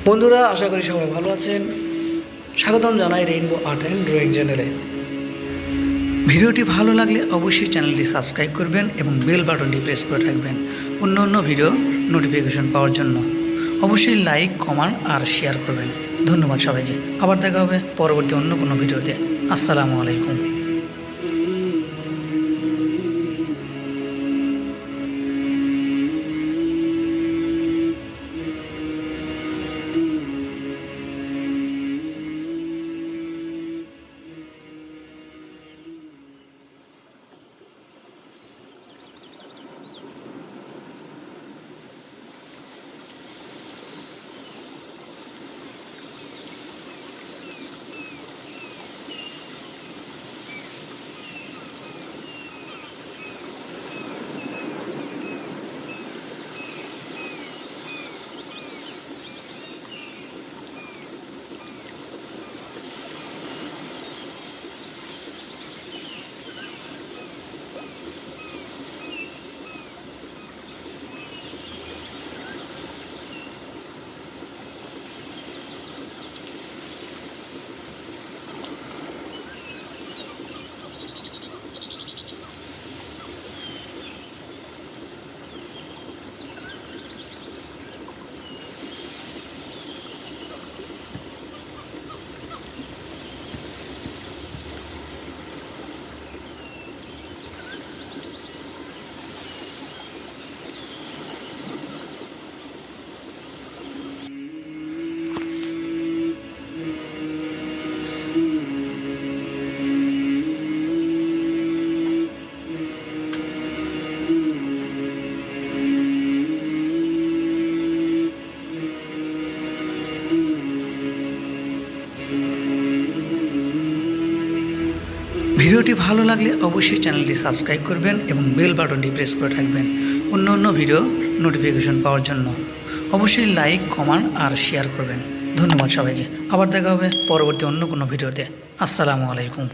বন্ধুরা, আশা করি সবাই ভালো আছেন। স্বাগতম জানাই রেইনবো আর্ট অ্যান্ড ড্রয়িং চ্যানেলে। ভিডিওটি ভালো লাগলে অবশ্যই চ্যানেলটি সাবস্ক্রাইব করবেন এবং বেল বাটনটি প্রেস করে রাখবেন অন্য ভিডিও নোটিফিকেশন পাওয়ার জন্য। অবশ্যই লাইক, কমেন্ট আর শেয়ার করবেন। ধন্যবাদ সবাইকে। আবার দেখা হবে পরবর্তী অন্য কোনো ভিডিওতে। আসসালামু আলাইকুম। ভিডিওটি ভালো লাগলে অবশ্যই চ্যানেলটি সাবস্ক্রাইব করবেন এবং বেল বাটনটি প্রেস করে রাখবেন অন্য ভিডিও নোটিফিকেশন পাওয়ার জন্য। অবশ্যই লাইক, কমেন্ট আর শেয়ার করবেন। ধন্যবাদ সবাইকে। আবার দেখা হবে পরবর্তী অন্য কোনো ভিডিওতে। আসসালামু আলাইকুম।